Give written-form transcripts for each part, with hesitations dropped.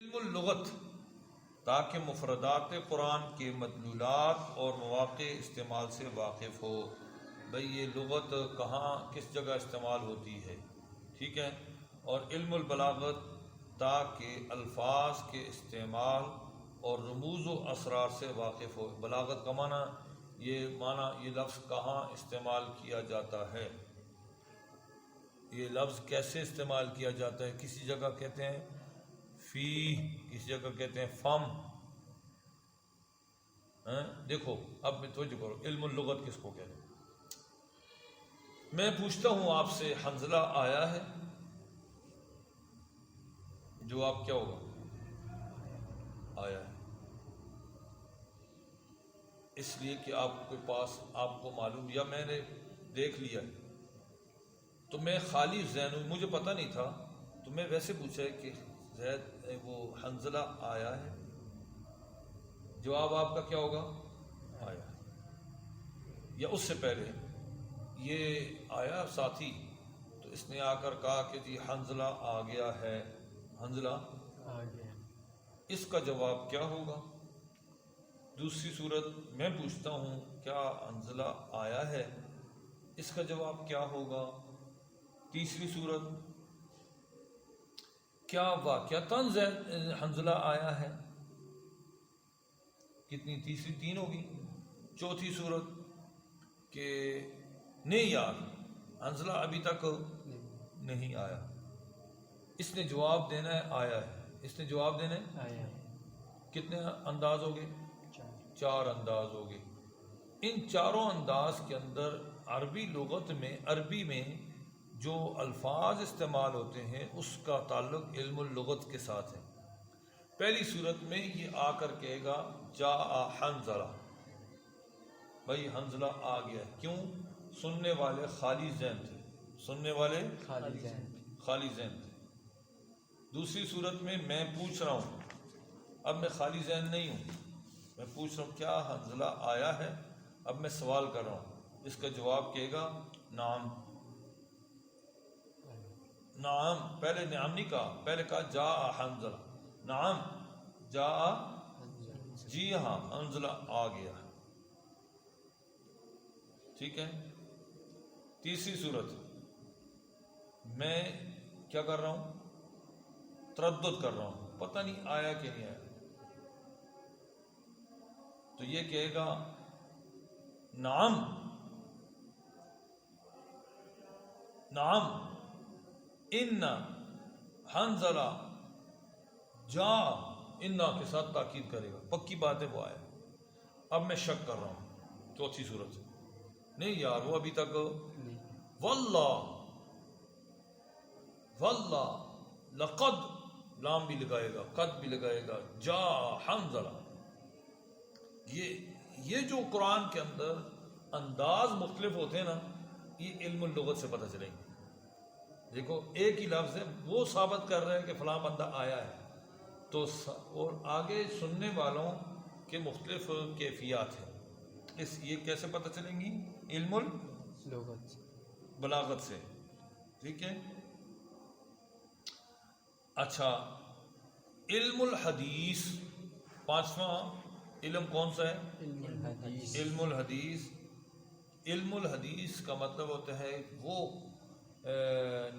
علم اللغت تاکہ مفردات قرآن کے مدلولات اور مواقع استعمال سے واقف ہو. بھئی یہ لغت کہاں کس جگہ استعمال ہوتی ہے، ٹھیک ہے. اور علم البلاغت تاکہ الفاظ کے استعمال اور رموز و اسرار سے واقف ہو. بلاغت کا معنی یہ لفظ کہاں استعمال کیا جاتا ہے، یہ لفظ کیسے استعمال کیا جاتا ہے. کسی جگہ کہتے ہیں فی، کسی جگہ کہتے ہیں فم. دیکھو اب میں توجہ کرو، علم اللغت کس کو کہتے ہیں. میں پوچھتا ہوں آپ سے، حنظلہ آیا ہے؟ جواب کیا ہوگا؟ آیا ہے. اس لیے کہ آپ کے پاس آپ کو معلوم، یا میں نے دیکھ لیا تو میں خالی ذہن ہوں، مجھے پتہ نہیں تھا تو میں ویسے پوچھا ہے کہ زید وہ حنظلہ آیا ہے. جواب آپ کا کیا ہوگا؟ آیا ہے. یا اس سے پہلے یہ آیا ساتھی تو اس نے آ کر کہا کہ جی حنظلہ آ گیا ہے، حنظلہ آ گیا. اس کا جواب کیا ہوگا؟ دوسری صورت میں پوچھتا ہوں کیا حنظلہ آیا ہے، اس کا جواب کیا ہوگا؟ تیسری صورت کیا واقعتاً حنظلہ آیا ہے، کتنی تیسری تین ہوگی. چوتھی صورت کہ نہیں یار حنظلہ ابھی تک نہیں آیا، اس نے جواب دینا ہے آیا ہے، اس نے جواب دینا ہے آیا. کتنے انداز ہو گئے؟ چار انداز ہو گئے. ان چاروں انداز کے اندر عربی لغت میں، عربی میں جو الفاظ استعمال ہوتے ہیں اس کا تعلق علم اللغت کے ساتھ ہے. پہلی صورت میں یہ آ کر کہے گا جاء حنظلہ، بھائی حنظلہ آ گیا. کیوں؟ سننے والے خالی ذہن تھے، سننے والے خالی ذہن. خالی ذہن تھے. دوسری صورت میں پوچھ رہا ہوں، اب میں خالی ذہن نہیں ہوں، میں پوچھ رہا ہوں کیا حنظلہ آیا ہے. اب میں سوال کر رہا ہوں، اس کا جواب کہے گا نعم. نعم، پہلے نعم نہیں کہا، پہلے کہا جاء حنظلہ. نعم جاء، جی ہاں حنظلہ آ گیا. ٹھیک ہے. تیسری صورت میں کیا کر رہا ہوں؟ تردد کر رہا ہوں، پتہ نہیں آیا کہ نہیں آیا. تو یہ کہے گا نعم، نعم ان حنظلہ جاء، انا کے ساتھ تاکید کرے گا، پکی بات ہے وہ آیا. اب میں شک کر رہا ہوں چوتھی صورت، نہیں یار وہ ابھی تک، واللہ، واللہ لقد، لام بھی لگائے گا، قد بھی لگائے گا، جاء حنظلہ. یہ جو قرآن کے اندر انداز مختلف ہوتے ہیں نا، یہ علم اللغت سے پتہ چلیں گے. دیکھو ایک ہی لفظ ہے، وہ ثابت کر رہے ہیں کہ فلاں بندہ آیا ہے، تو اور آگے سننے والوں کے مختلف کیفیات ہیں. یہ کیسے پتہ چلیں گی؟ علم لغت بلاغت سے. ٹھیک ہے. اچھا، علم الحدیث، پانچواں علم کون سا ہے؟ علم الحدیث. علم الحدیث. علم الحدیث کا مطلب ہوتا ہے وہ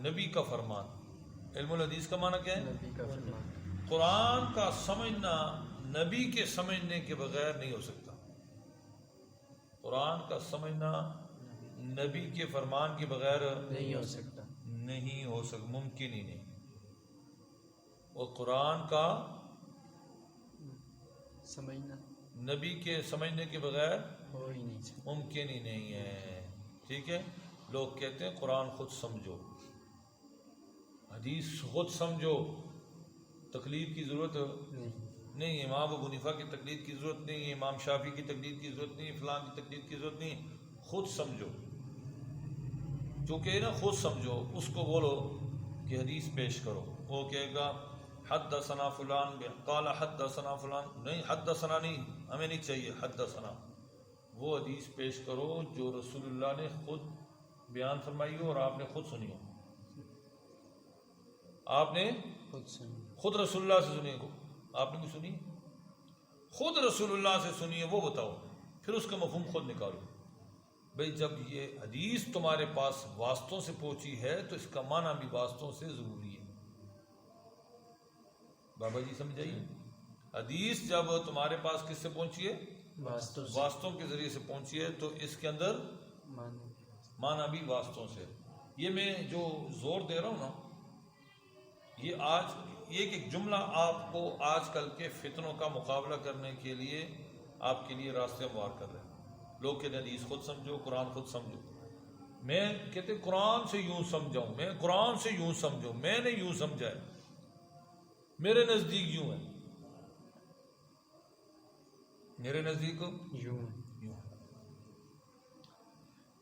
نبی کا فرمان. علم الحدیث کا معنی کیا ہے؟ نبی کا فرمان. قرآن کا سمجھنا نبی کے سمجھنے کے بغیر نہیں ہو سکتا. قرآن کا سمجھنا نبی کے فرمان کے بغیر نہیں ہو سکتا. نہیں ہو سکتا، ممکن ہی نہیں. اور قرآن کا سمجھنا نبی کے سمجھنے کے بغیر ہو ہی نہیں سکتا. ممکن ہی نہیں ہے. ٹھیک ہے. لوگ کہتے ہیں قرآن خود سمجھو، حدیث خود سمجھو، تقلید کی ضرورت نہیں. امام ابو حنیفہ کی تقلید کی ضرورت نہیں، امام شافعی کی تقلید کی ضرورت نہیں، فلاں کی تقلید کی ضرورت نہیں. خود سمجھو. جو کہے نا خود سمجھو، اس کو بولو کہ حدیث پیش کرو. وہ کہے گا حدثنا فلان قال حدثنا فلان، نہیں حدثنا نہیں، ہمیں نہیں چاہیے حدثنا. وہ حدیث پیش کرو جو رسول اللہ نے خود بیان فرمائی ہو اور آپ نے خود سنی ہو. آپ نے خود رسول اللہ سے سنیے. آپ نے بھی سنی؟ خود رسول اللہ سے سنیے، وہ بتاؤ، پھر اس کا مفہوم خود نکالو. بھئی جب یہ حدیث تمہارے پاس واسطوں سے پہنچی ہے تو اس کا معنی بھی واسطوں سے ضروری ہے. بابا جی سمجھائیے، حدیث جب تمہارے پاس کس سے پہنچی ہے؟ واسطوں کے ذریعے سے پہنچی ہے، تو اس کے اندر معنی بھی واسطوں سے. یہ میں جو زور دے رہا ہوں نا، یہ آج ایک جملہ آپ کو آج کل کے فتنوں کا مقابلہ کرنے کے لیے آپ کے لیے راستے ہموار کر رہے ہیں. لوگ کہتے ہیں حدیث خود سمجھو، قرآن خود سمجھو. میں کہتے قرآن سے یوں سمجھاؤں، میں قرآن سے یوں سمجھو، میں نے یوں سمجھا ہے، میرے نزدیک یوں ہے، میرے نزدیک یوں.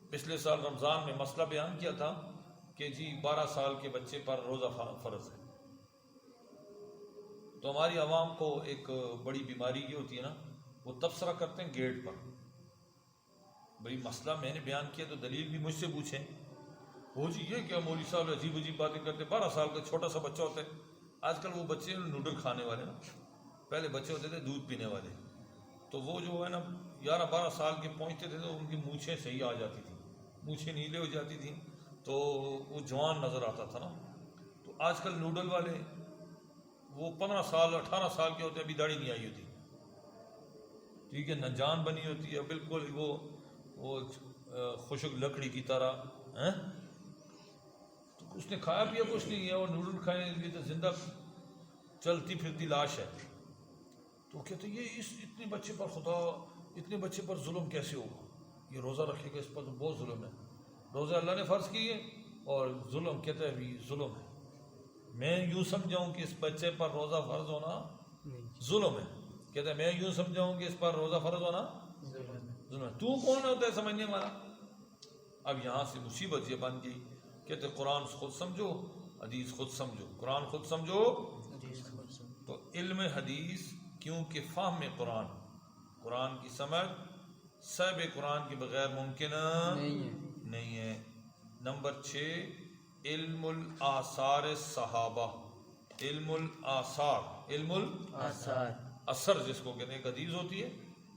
پچھلے سال رمضان میں مسئلہ بیان کیا تھا کہ جی 12 سال کے بچے پر روزہ فرض ہے. تو ہماری عوام کو ایک بڑی بیماری یہ ہوتی ہے نا، وہ تبصرہ کرتے ہیں گیٹ پر. بھئی مسئلہ میں نے بیان کیا تو دلیل بھی مجھ سے پوچھیں. وہ جی یہ کیا مولوی صاحب عجیب عجیب باتیں کرتے، 12 سال کا چھوٹا سا بچہ ہوتا ہے. آج کل وہ بچے نوڈل کھانے والے نا، پہلے بچے ہوتے تھے دودھ پینے والے. تو وہ جو ہے نا 11-12 سال کے پہنچتے تھے تو ان کی مونچھیں صحیح آ جاتی تھیں، مونچھیں نیلے ہو جاتی تھیں، تو وہ جوان نظر آتا تھا نا. تو آج کل نوڈل والے وہ 15 سال 18 سال کے ہوتے ہیں، ابھی داڑھی نہیں آئی ہوتی، ٹھیک ہے، نہ جان بنی ہوتی ہے، بالکل وہ خشک لکڑی کی طرح. تو اس نے کھایا پیا کچھ نہیں ہے، اور نوڈل کھائے لیے تو زندہ چلتی پھرتی لاش ہے. تو کہتے یہ اتنے بچے پر خدا، اتنے بچے پر ظلم کیسے ہوگا؟ یہ روزہ رکھے گا، اس پر تو بہت ظلم ہے. روزہ اللہ نے فرض کی ہے اور ظلم کہتے ہیں بھی ظلم ہے. میں یوں سمجھاؤں کہ اس بچے پر روزہ فرض ہونا ظلم ہے، کہتے ہیں میں یوں سمجھاؤں کہ اس پر روزہ فرض ہونا ظلم ہے. تو کون ہوتا ہے سمجھنے والا؟ اب یہاں سے مصیبت یہ بن گئی، کہتے قرآن خود سمجھو، حدیث خود سمجھو، قرآن خود سمجھو. تو علم حدیث کیونکہ فہم قرآن، قرآن کی سمجھ صاحب قرآن کے بغیر ممکن نہیں ہے. نمبر 6 علم الآثار صحابہ. علم الآثار، علم اثر جس کو کہتے ہیں، ایک حدیث ہوتی ہے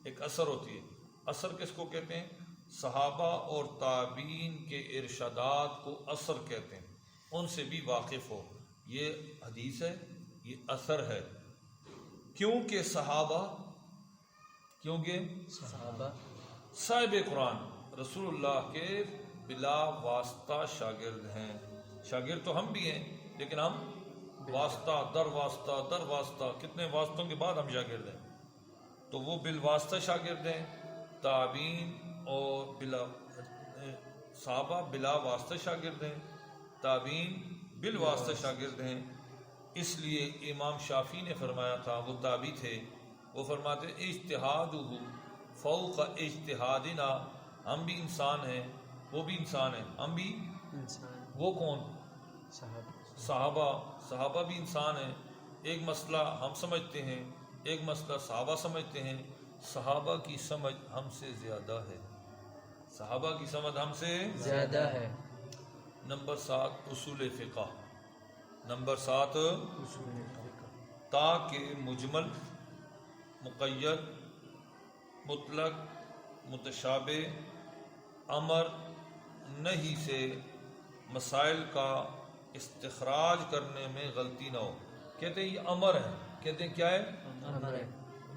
ایک اثر ہوتی ہے. اثر کس کو کہتے ہیں؟ صحابہ اور تابعین کے ارشادات کو اثر کہتے ہیں. ان سے بھی واقف ہو. یہ حدیث ہے، یہ اثر ہے. کیونکہ صحابہ صاحب قرآن رسول اللہ کے بلا واسطہ شاگرد ہیں. شاگرد تو ہم بھی ہیں، لیکن ہم واسطہ در واسطہ کتنے واسطوں کے بعد ہم شاگرد ہیں. تو وہ بالواسطہ شاگرد ہیں. تابعین اور صحابہ بلا واسطہ شاگرد ہیں، تابعین بالواسطہ شاگرد ہیں. اس لیے امام شافعی نے فرمایا تھا، وہ تابعی تھے، وہ فرماتے اجتہادہ فوق اجتہادنا. ہم بھی انسان ہیں، وہ بھی انسان ہیں، ہم بھی انسان. وہ کون؟ صحابہ بھی انسان ہیں. ایک مسئلہ ہم سمجھتے ہیں، ایک مسئلہ صحابہ سمجھتے ہیں. صحابہ کی سمجھ ہم سے زیادہ ہے، صحابہ کی سمجھ ہم سے زیادہ ہے. نمبر 7 اصول فقہ. نمبر 7 تاکہ مجمل، مقید، مطلق، متشابہ، امر نہی سے مسائل کا استخراج کرنے میں غلطی نہ ہو. کہتے ہیں یہ امر ہے. کہتے ہیں کیا ہے؟ امر ہے.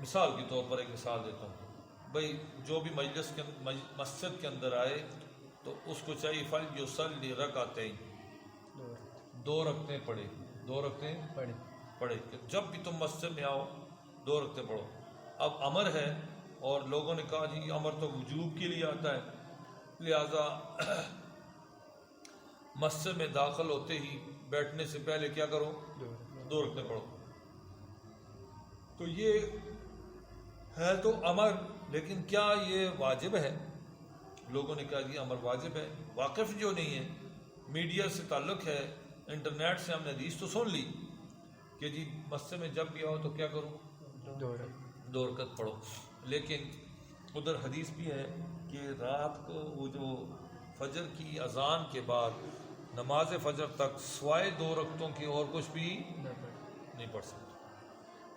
مثال کے طور پر ایک مثال دیتا ہوں. بھئی جو بھی مسجد کے اندر آئے تو اس کو چاہیے فلیصلی رکعتین، 2 رکعتیں پڑھے، 2 رکعتیں پڑھے. جب بھی تم مسجد میں آؤ 2 رکعتیں پڑھو. اب امر ہے اور لوگوں نے کہا جی امر تو وجوب کے لیے آتا ہے، لہذا مسجد میں داخل ہوتے ہی بیٹھنے سے پہلے کیا کرو؟ 2 رکعتیں پڑھو. تو یہ ہے تو امر، لیکن کیا یہ واجب ہے؟ لوگوں نے کہا جی امر واجب ہے. واقف جو نہیں ہے، میڈیا سے تعلق ہے، انٹرنیٹ سے ہم نے حدیث تو سن لی کہ جی مسجد میں جب بھی آؤ تو کیا کرو؟ 2 رکعت پڑھو. لیکن ادھر حدیث بھی ہے کہ رات کو وہ جو فجر کی اذان کے بعد نماز فجر تک سوائے 2 رکعتوں کی اور کچھ بھی نہیں پڑھ سکتے.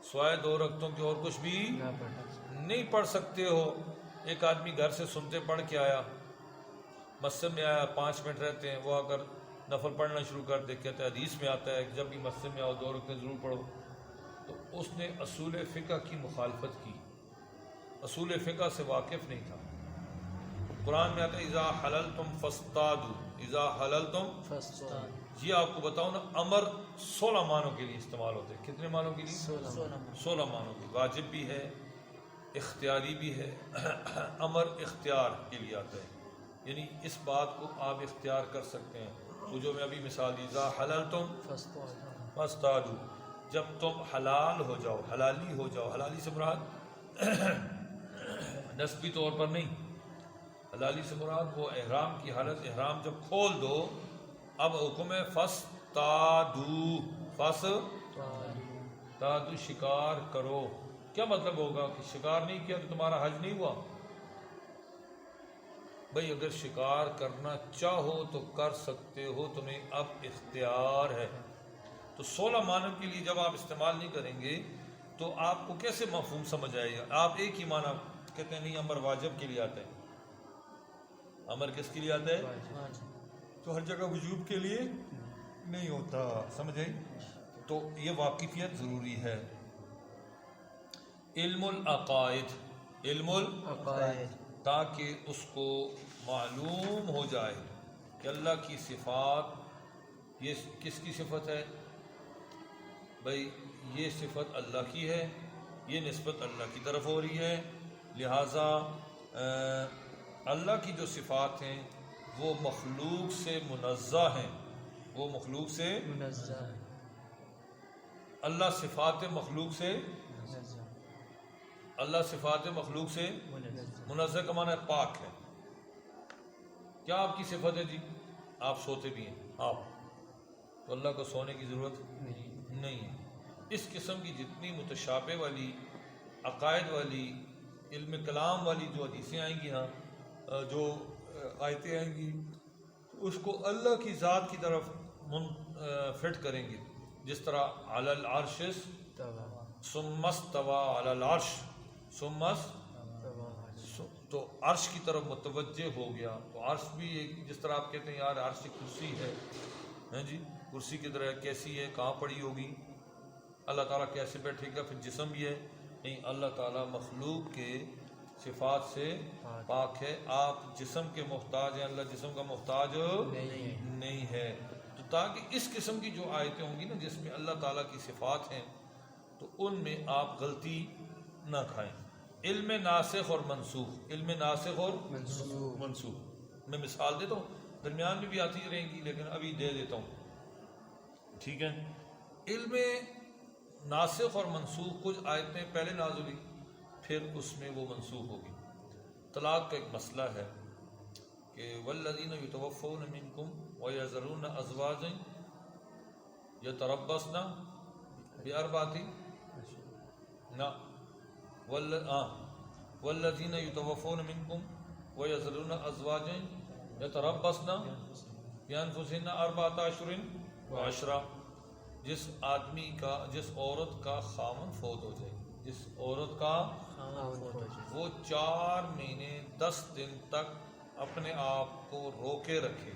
سوائے 2 رکعتوں کے اور کچھ بھی نہ پڑھا. نہیں پڑھ سکتے ہو. ایک آدمی گھر سے سنتے پڑھ کے آیا, مسجد میں آیا, 5 منٹ رہتے ہیں, وہ آ کر نفل پڑھنا شروع کر دے, کہتا ہے حدیث میں آتا ہے کہ جب بھی مسجد میں آؤ 2 رکعتیں ضرور پڑھو. تو اس نے اصول فقہ کی مخالفت کی, اصول فقہ سے واقف نہیں تھا. قرآن میں آتا ہے اذا حللتم فاصطادوا, اذا حللتم. فاصطادوا. یہ آپ کو بتاؤں نا, امر 16 معنوں کے لیے استعمال ہوتے ہیں. کتنے معنوں کے لیے؟ 16 معنوں کے. واجب بھی ہے, اختیاری بھی ہے. امر اختیار کے لیے آتا ہے, یعنی اس بات کو آپ اختیار کر سکتے ہیں. تو جو میں ابھی مثال دی, اذا حللتم فاصطادوا, جب تم حلال ہو جاؤ, حلالی ہو جاؤ. حلالی سے مراد نسبی طور پر نہیں, حلالی سے مراد وہ احرام کی حالت, احرام جب کھول دو, اب حکم ہے فاصطادوا, فاصطادوا, شکار کرو. کیا مطلب ہوگا کہ شکار نہیں کیا تو تمہارا حج نہیں ہوا؟ بھئی اگر شکار کرنا چاہو تو کر سکتے ہو, تمہیں اب اختیار ہے. تو 16 معنی کے لیے جب آپ استعمال نہیں کریں گے تو آپ کو کیسے مفہوم سمجھ آئے گا؟ آپ ایک ہی معنی کہتے ہیں نہیں امر واجب کے لیے آتا ہے. امر کس کے لیے آتا ہے؟ تو ہر جگہ وجوب کے لیے نہیں ہوتا, سمجھے؟ تو یہ واقفیت ضروری ہے. علم العقائد, علم عقائد, تاکہ اس کو معلوم ہو جائے کہ اللہ کی صفات, یہ کس کی صفت ہے بھائی؟ یہ صفت اللہ کی ہے, یہ نسبت اللہ کی طرف ہو رہی ہے, لہٰذا اللہ کی جو صفات ہیں وہ مخلوق سے منزہ ہیں, وہ مخلوق سے منزہ, اللہ صفات مخلوق سے, اللہ صفات مخلوق سے منزہ کا معنی ہے پاک ہے. کیا آپ کی صفت ہے جی؟ آپ سوتے بھی ہیں, آپ تو اللہ کو سونے کی ضرورت نہیں ہے. اس قسم کی جتنی متشابہ والی, عقائد والی, علم کلام والی جو حدیثیں آئیں گی, ہاں جو آیتیں آئیں گی, اس کو اللہ کی ذات کی طرف فٹ کریں گے. جس طرح علی العرش ثم استوى علی العرش, ثم تو عرش کی طرف متوجہ ہو گیا. تو عرش بھی ایک, جس طرح آپ کہتے ہیں یار عرش کرسی ہے, ہیں جی کرسی کی طرح کیسی ہے, کہاں پڑی ہوگی, اللہ تعالیٰ کیسے بیٹھے گا, پھر جسم بھی ہے نہیں, اللہ تعالیٰ مخلوق کے صفات سے پاک ہے. آپ جسم کے محتاج ہیں, اللہ جسم کا محتاج نہیں ہے. تو تاکہ اس قسم کی جو آیتیں ہوں گی نا جس میں اللہ تعالیٰ کی صفات ہیں, تو ان میں آپ غلطی نہ کھائیں. علم ناسخ اور منسوخ, علم ناسخ اور منسوخ میں مثال دیتا ہوں, درمیان میں بھی آتی رہیں گی لیکن ابھی دے دیتا ہوں, ٹھیک ہے. علم ناسخ اور منسوخ, کچھ آیتیں پہلے نازل ہوئی پھر اس میں وہ منسوخ ہوگی. طلاق کا ایک مسئلہ ہے کہ والذین یتوفون منکم ویذرون ازواجا یتربصن باربعۃ والذین یتوفون منکم ویذرون ازواجا یتربصن بانفسہن اربعۃ اشہر وعشرہ. جس آدمی کا, جس عورت کا خامن فوت ہو جائے, جس عورت کا وہ 4 مہینے 10 دن تک اپنے آپ کو روکے رکھے,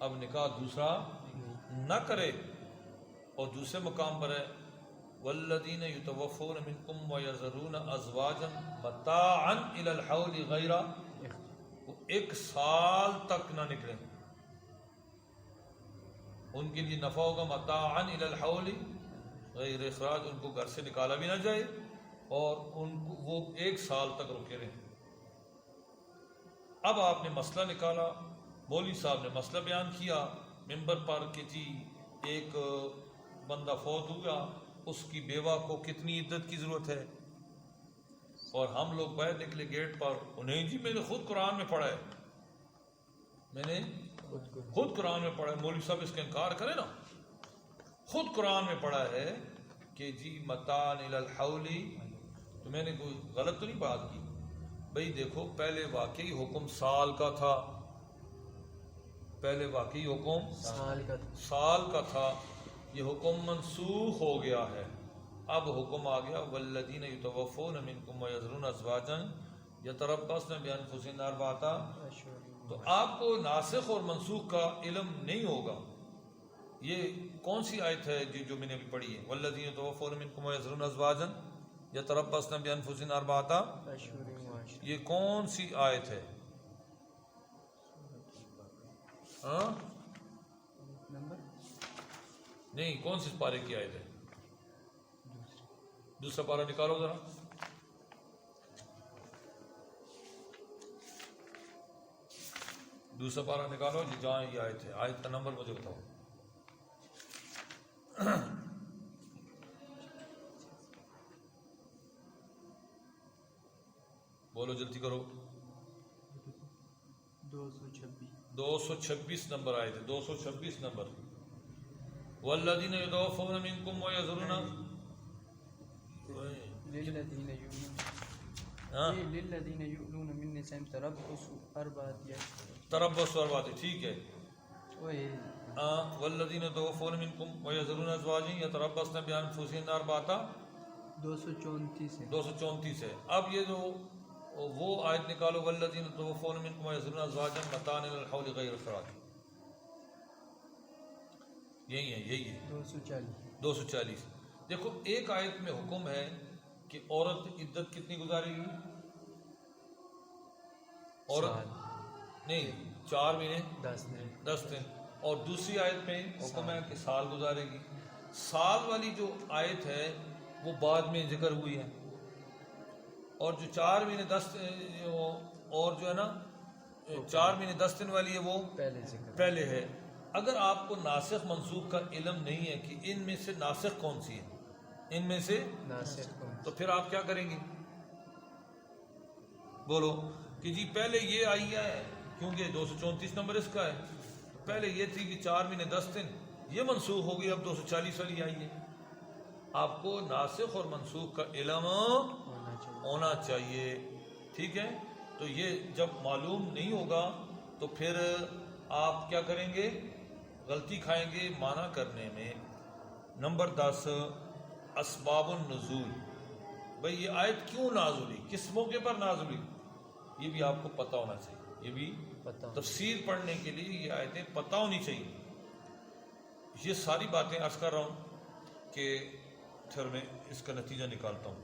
اب نکاح دوسرا نہ کرے. اور دوسرے مقام پر ہے والذین یتوفون منکم ویذرون ازواجا متاعا الی الحول غیر, وہ 1 سال تک نہ نکلیں, ان کے لیے نفع ہوگا متاعا الی الحول غیر اخراج, ان کو گھر سے نکالا بھی نہ جائے اور ان کو وہ 1 سال تک رکے رہیں. اب آپ نے مسئلہ نکالا, مولوی صاحب نے مسئلہ بیان کیا ممبر پر کہ جی ایک بندہ فوت ہوا, اس کی بیوہ کو کتنی عدت کی ضرورت ہے, اور ہم لوگ باہر نکلے گیٹ پر, انہیں جی میں نے خود قرآن میں پڑھا ہے, میں نے خود قرآن میں پڑھا ہے. مولوی صاحب اس کا انکار کرے نا, خود قرآن میں پڑھا ہے کہ جی متاعا الی الحول, تو میں نے کوئی غلط تو نہیں بات کی. بھئی دیکھو پہلے واقعی حکم سال کا تھا, پہلے واقعی حکم سال کا تھا, یہ حکم منسوخ ہو گیا ہے. اب حکم آ گیا والذین یتوفون منکم ویذرون ازواجا یتربصن بانفسہن اربعۃ. تو آپ کو ناسخ اور منسوخ کا علم نہیں ہوگا. یہ کون سی آیت ہے جو میں نے ابھی پڑھی ہے؟ والذین یتوفون منکم ویذرون ازواجا یتربصن بانفسہن اربعۃ. یہ کون سی آیت ہے؟ ہاں نہیں، کون سی پارے کی آیت ہے؟ دوسرا پارہ نکالو ذرا. دوسرا پارہ نکالو جی، جہاں یہ آیت ہے. آیت کا نمبر مجھے بتاؤ. بولو جلدی کرو. 226 نمبر آئے تھے. 226 نمبر. والذین یتوفون منکم ویذرون للذین یؤلون من نسائهم تربص اربعۃ. ٹھیک ہے. والذین یتوفون منکم ویذرون ازواجا یتربصن بانفسہن اربعۃ. 234 ہے. اب یہ جو وہ آیت نکالو والذین یتوفون منکم ویذرون ازواجا متاعا الی الحول غیر اخراج. یہی ہے 240. دیکھو ایک آیت میں حکم ہے کہ عورت عدت کتنی گزارے گی؟ عورت نہیں 4 مہینے 10 دن. اور دوسری آیت میں حکم ہے کہ سال گزارے گی. سال والی جو آیت ہے وہ بعد میں ذکر ہوئی ہے، اور جو 4 مہینے 10 اور جو ہے نا 4 مہینے 10 دن والی ہے وہ پہلے ہے. اگر آپ کو ناسخ منسوخ کا علم نہیں ہے کہ ان میں سے ناسخ کون سی ہے، ان میں سے تو پھر آپ کیا کریں گے؟ بولو کہ جی پہلے یہ آئی ہے کیونکہ 234 نمبر اس کا ہے. پہلے یہ تھی کہ 4 مہینے 10 دن، یہ منسوخ ہو گئی، اب 240 والی آئی ہے. آپ کو ناسخ اور منسوخ کا علم ہونا چاہیے. ٹھیک ہے. تو یہ جب معلوم نہیں ہوگا تو پھر آپ کیا کریں گے؟ غلطی کھائیں گے معنی کرنے میں. نمبر 10 اسباب النزول. بھئی یہ آیت کیوں نازل ہوئی، کس موقع پر نازل ہوئی، یہ بھی آپ کو پتہ ہونا چاہیے. یہ بھی تفسیر پڑھنے کے لیے یہ آیتیں پتہ ہونی چاہیے. یہ ساری باتیں عرض کر رہا ہوں کہ پھر میں اس کا نتیجہ نکالتا ہوں،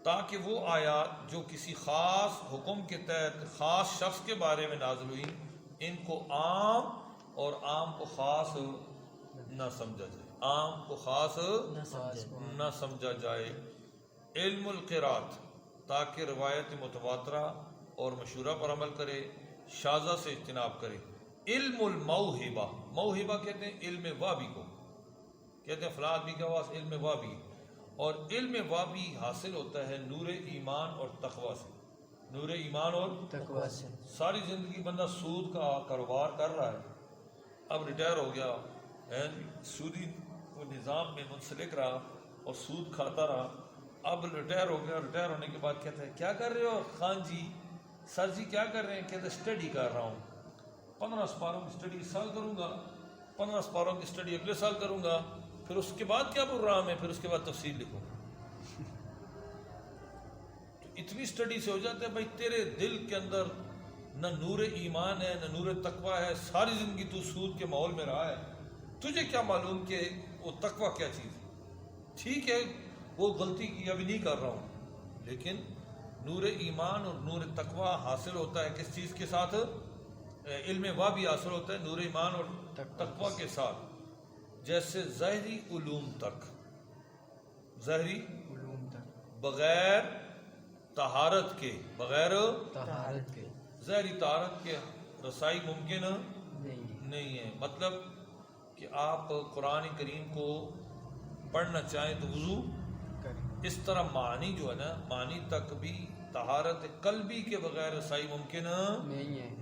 تاکہ وہ آیات جو کسی خاص حکم کے تحت خاص شخص کے بارے میں نازل ہوئی ان کو عام اور عام کو خاص نہ سمجھا جائے. عام کو خاص نہ سمجھا جائے. علم القرات تاکہ روایت متواترہ اور مشہورہ پر عمل کرے، شاذہ سے اجتناب کرے. علم الموہبہ، موہبہ کہتے ہیں علم وابی کو، کہتے ہیں فلاں آدمی کے پاس علم وابی. اور علم وابی حاصل ہوتا ہے نور ایمان اور تقوی سے. نور ایمان اور تقوی سے. ساری زندگی بندہ سود کا کاروبار کر رہا ہے، اب ریٹائر ہو گیا، سودی نظام میں منسلک رہا اور سود کھاتا رہا. اب ریٹائر ہو گیا، ریٹائر ہونے کے بعد کہتا ہے کیا کر رہے ہو خان جی، سر جی کیا کر رہے ہیں؟ کہتے ہیں اسٹڈی کر رہا ہوں، 15 سپاروں کی اسٹڈی اس سال کروں گا، 15 سپاروں کی اسٹڈی اگلے سال کروں گا، پھر اس کے بعد کیا پروگرام ہے، پھر اس کے بعد تفصیل لکھوں. تو اتنی اسٹڈی سے ہو جاتا ہے بھائی تیرے دل کے اندر نہ نور ایمان ہے نہ نور تقوی ہے، ساری زندگی تو سود کے ماحول میں رہا ہے، تجھے کیا معلوم کہ وہ تقوی کیا چیز ہے. ٹھیک ہے وہ غلطی کی ابھی نہیں کر رہا ہوں، لیکن نور ایمان اور نور تقوی حاصل ہوتا ہے کس چیز کے ساتھ؟ علم وابی حاصل ہوتا ہے نور ایمان اور تقوی کے ساتھ. جیسے ظاہری علوم تک بغیر طہارت کے ظاہری طہارت کے رسائی ممکن نہیں ہے. مطلب کہ آپ قرآن کریم کو پڑھنا چاہیں تو وضو اس طرح معنی جو ہے نا، معنی تک بھی طہارت قلبی کے بغیر رسائی ممکن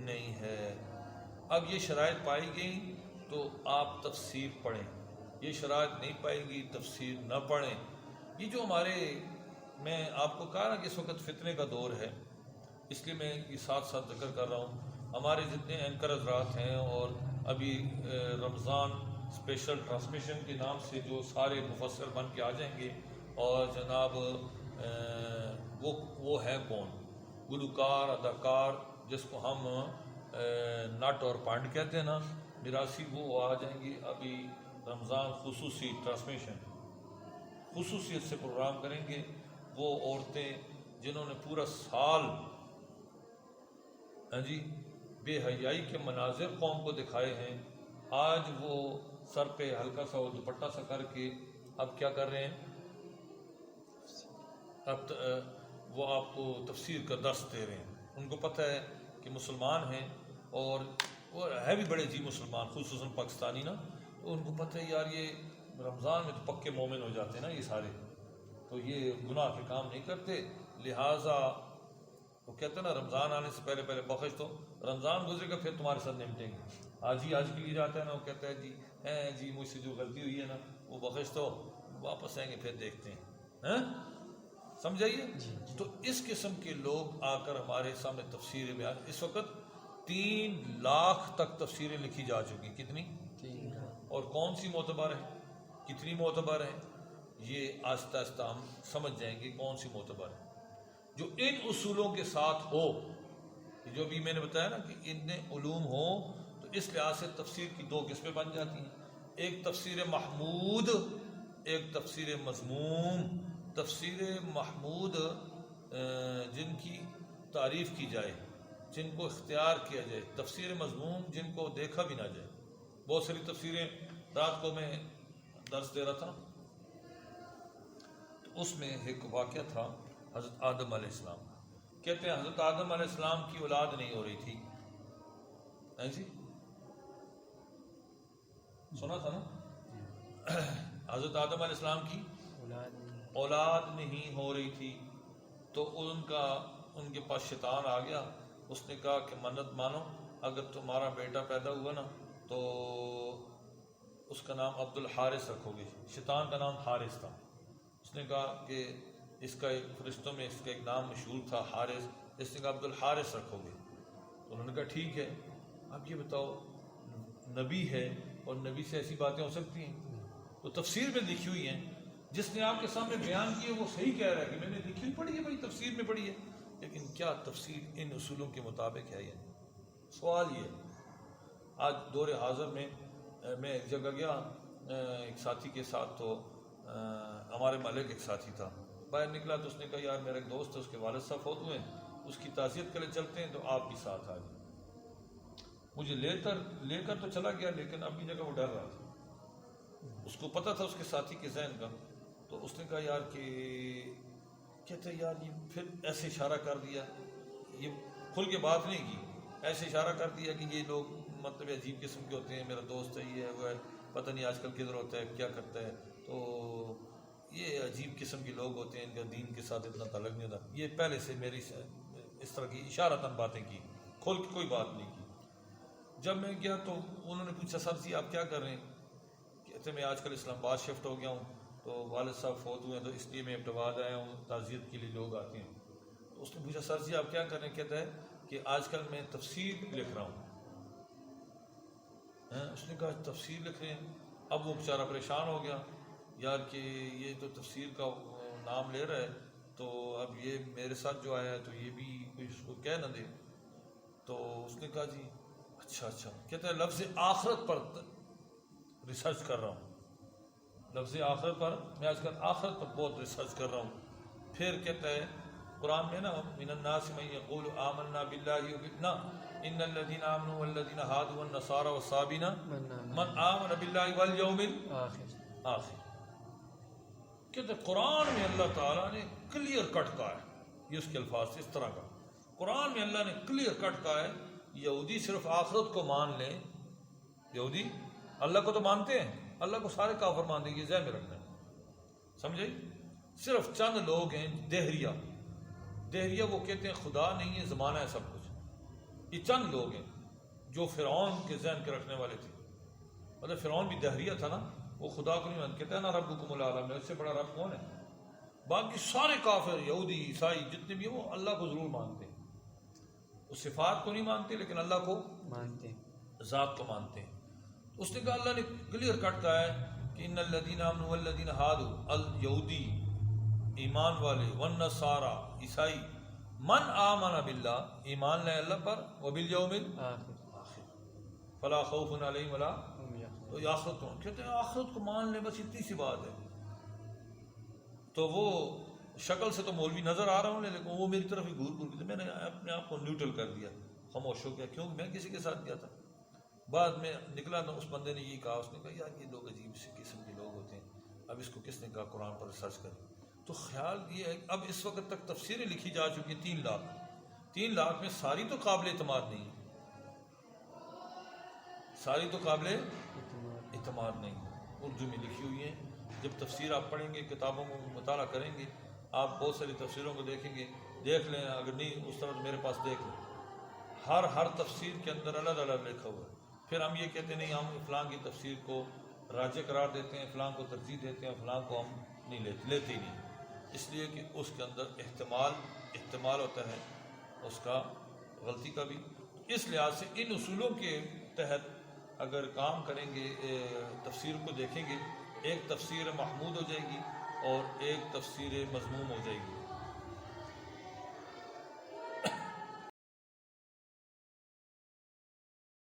نہیں ہے. اب یہ شرائط پائی گئی تو آپ تفسیر پڑھیں، یہ شرائط نہیں پائی گی تفسیر نہ پڑھیں. یہ جو ہمارے، میں آپ کو کہا نا کہ اس وقت فتنے کا دور ہے، اس لیے میں یہ ساتھ ساتھ ذکر کر رہا ہوں. ہمارے جتنے اینکر حضرات ہیں اور ابھی رمضان اسپیشل ٹرانسمیشن کے نام سے جو سارے مفسر بن کے آ جائیں گے، اور جناب وہ ہے کون؟ گلوکار، اداکار، جس کو ہم نٹ اور پانڈ کہتے ہیں نا، میراثی، وہ آ جائیں گے ابھی رمضان خصوصی ٹرانسمیشن، خصوصیت سے پروگرام کریں گے۔ وہ عورتیں جنہوں نے پورا سال جی بے حیائی کے مناظر قوم کو دکھائے ہیں، آج وہ سر پہ ہلکا سا دوپٹہ سا کر کے اب کیا کر رہے ہیں؟ اب وہ آپ کو تفسیر کا درس دے رہے ہیں۔ ان کو پتہ ہے کہ مسلمان ہیں، اور وہ ہے بھی بڑے عجیب مسلمان، خصوصاً پاکستانی نا، تو ان کو پتہ ہے یار یہ رمضان میں تو پکے مومن ہو جاتے ہیں نا یہ سارے، تو یہ گناہ کے کام نہیں کرتے، لہٰذا وہ کہتے ہیں نا رمضان آنے سے پہلے پہلے بخش دو، رمضان گزرے گا پھر تمہارے ساتھ نمٹیں گے۔ آج کے لیے جاتا ہے نا، وہ کہتا ہے جی مجھ سے جو غلطی ہوئی ہے نا وہ بخش دو، واپس آئیں گے پھر دیکھتے ہیں، سمجھائیے۔ تو اس قسم کے لوگ آ کر ہمارے سامنے تفسیر بیان، اس وقت 3 لاکھ تک تفسیریں لکھی جا چکی، کتنی؟ اور کون سی معتبر ہے، کتنی معتبر ہے، یہ آہستہ آہستہ ہم سمجھ جائیں گے کون سی معتبر ہے، جو ان اصولوں کے ساتھ ہو، جو بھی میں نے بتایا نا کہ ان علوم ہو، تو اس لحاظ سے تفسیر کی 2 قسمیں بن جاتی ہیں، ایک تفسیر محمود، ایک تفسیر مذموم۔ تفسیر محمود جن کی تعریف کی جائے، جن کو اختیار کیا جائے، تفسیر مذموم جن کو دیکھا بھی نہ جائے۔ بہت ساری تفسیریں، رات کو میں درس دے رہا تھا تو اس میں ایک واقعہ تھا حضرت آدم علیہ السلام کا۔ کہتے ہیں حضرت آدم علیہ السلام کی اولاد نہیں ہو رہی تھی، جی سنا تھا نا، حضرت آدم علیہ السلام کی اولاد نہیں ہو رہی تھی، تو ان کے پاس شیطان آ گیا، اس نے کہا کہ منت مانو، اگر تمہارا بیٹا پیدا ہوا نا تو اس کا نام عبد الحارث رکھو گے۔ شیطان کا نام حارث تھا، اس نے کہا کہ اس کا ایک فرشتوں میں اس کا ایک نام مشہور تھا حارث، اس نے کہا عبد الحارث رکھو گے۔ تو انہوں نے کہا ٹھیک ہے۔ اب یہ بتاؤ، نبی ہے اور نبی سے ایسی باتیں ہو سکتی ہیں؟ تو تفسیر میں لکھی ہوئی ہیں، جس نے آپ کے سامنے بیان کی ہے وہ صحیح کہہ رہا ہے کہ میں نے لکھی پڑھی ہے بھائی، تفسیر میں پڑھی ہے، لیکن کیا تفسیر ان اصولوں کے مطابق ہے یا نہیں؟ سوال یہ ہے۔ آج دور حاضر میں ایک جگہ گیا ایک ساتھی کے ساتھ، تو ہمارے محلے کا ایک ساتھی تھا، باہر نکلا تو اس نے کہا یار میرا ایک دوست ہے، اس کے والد صاحب فوت ہوئے ہیں، اس کی تعزیت کے لیے چلتے ہیں، تو آپ بھی ساتھ آ جائیں۔ مجھے لے کر تو چلا گیا، لیکن اپنی جگہ وہ ڈر رہا تھا، اس کو پتہ تھا اس کے ساتھی کے ذہن کا، تو اس نے کہا یار کہ کہتے یار یہ پھر ایسے اشارہ کر دیا، یہ کھل کے بات نہیں کی، ایسے اشارہ کر دیا کہ یہ لوگ مطلب عجیب قسم کے ہوتے ہیں، میرا دوست ہے، یہ ہے وہ ہے، پتہ نہیں آج کل کدھر ہوتا ہے، کیا کرتا ہے، تو یہ عجیب قسم کے لوگ ہوتے ہیں، ان کا دین کے ساتھ اتنا تعلق نہیں ہوتا۔ یہ پہلے سے میری اس طرح کی اشارتاً باتیں کی، کھول کے کوئی بات نہیں کی۔ جب میں گیا تو انہوں نے پوچھا سر جی آپ کیا کر رہے ہیں؟ کہتے میں آج کل اسلام آباد شفٹ ہو گیا ہوں، تو والد صاحب فوت ہوئے ہیں، تو اس لیے میں ابتباد آیا ہوں، تعزیت کے لیے لوگ آتے ہیں۔ تو اس نے پوچھا سر جی آپ کیا کر رہے ہیں؟ کہتا ہے کہ آج کل میں تفسیر لکھ رہا ہوں۔ اس نے کہا تفسیر لکھ رہے ہیں؟ اب وہ بیچارہ پریشان ہو گیا، یار کہ یہ تو تفسیر کا نام لے رہا ہے، تو اب یہ میرے ساتھ جو آیا ہے تو یہ بھی کوئی اس کو کہہ نہ دے۔ تو اس نے کہا جی اچھا، کہتا ہے لفظ آخرت پر ریسرچ کر رہا ہوں، لفظ آخرت پر، میں آج کل آخرت پر بہت ریسرچ کر رہا ہوں۔ پھر کہتا ہے قرآن میں نا من الناس من یقول آمنا باللہ ان الذین آمنوا والذین ہادوا والنصارى والصابین من آمن باللہ والیوم الآخر۔ کہتے ہیں قرآن میں اللہ تعالیٰ نے کلیئر کٹ کہا ہے، یہ اس کے الفاظ اس طرح کا قرآن میں اللہ نے کلیئر کٹ کہا ہے، یہودی صرف آخرت کو مان لیں، یہودی اللہ کو تو مانتے ہیں، اللہ کو سارے کافر مانتے ہیں، یہ ذہن میں رکھنا ہے، سمجھے؟ صرف چند لوگ ہیں دہریہ وہ کہتے ہیں خدا نہیں ہے، زمانہ ہے سب کچھ، یہ چند لوگ ہیں جو فرعون کے ذہن کے رکھنے والے تھے، مطلب فرعون بھی دہریہ تھا نا، وہ خدا کو نہیں مانتے، کہتے ہیں نا ربکم الاعلی، میں اس سے بڑا رب کون ہے؟ باقی سارے کافر یہودی عیسائی جتنے بھی ہیں وہ اللہ کو ضرور مانتے ہیں، وہ صفات کو نہیں مانتے لیکن اللہ کو مانتے ہیں، ذات کو مانتے ہیں۔ اس نے کہا اللہ نے کلیئر کٹ کہا ہے کہ ان الذین آمنوا والذین ہادوا الیہودی ایمان والے والنصارى عیسائی من آمن باللہ ایمان لائے اللہ پر وبالیوم الآخر فلا خوف علیہم ولا تو آخرت کو کہتے ہیں آخرت کو مان لیں بس اتنی سی بات ہے. تو وہ شکل سے تو مولوی نظر آ رہا ہوں لیکن وہ میری طرف ہی گھور کے میں نے اپنے آپ کو نیوٹرل کر دیا, خاموش ہو گیا. کیوں میں کسی کے ساتھ گیا تھا. بعد میں نکلا تو اس بندے نے یہ کہا, اس نے کہا یار یہ لوگ عجیب سے قسم کے لوگ ہوتے ہیں, اب اس کو کس نے کہا قرآن پر ریسرچ کریں. تو خیال یہ ہے اب اس وقت تک تفسیریں لکھی جا چکی 3 لاکھ میں ساری تو قابل اعتماد نہیں, ساری تو قابل اعتماد نہیں, اردو میں لکھی ہوئی ہیں. جب تفسیر آپ پڑھیں گے, کتابوں کو مطالعہ کریں گے, آپ بہت ساری تفسیروں کو دیکھیں گے, دیکھ لیں, اگر نہیں اس طرح میرے پاس دیکھ لیں, ہر تفسیر کے اندر الگ الگ لکھا ہوا ہے. پھر ہم یہ کہتے نہیں ہم فلاں کی تفسیر کو راجع قرار دیتے ہیں, فلاں کو ترجیح دیتے ہیں, فلاں کو ہم نہیں لیتے ہی نہیں, اس لیے کہ اس کے اندر احتمال ہوتا ہے اس کا غلطی کا بھی. اس لحاظ سے ان اصولوں کے تحت اگر کام کریں گے, تفسیر کو دیکھیں گے, ایک تفسیر محمود ہو جائے گی اور ایک تفسیر مذموم ہو جائے گی.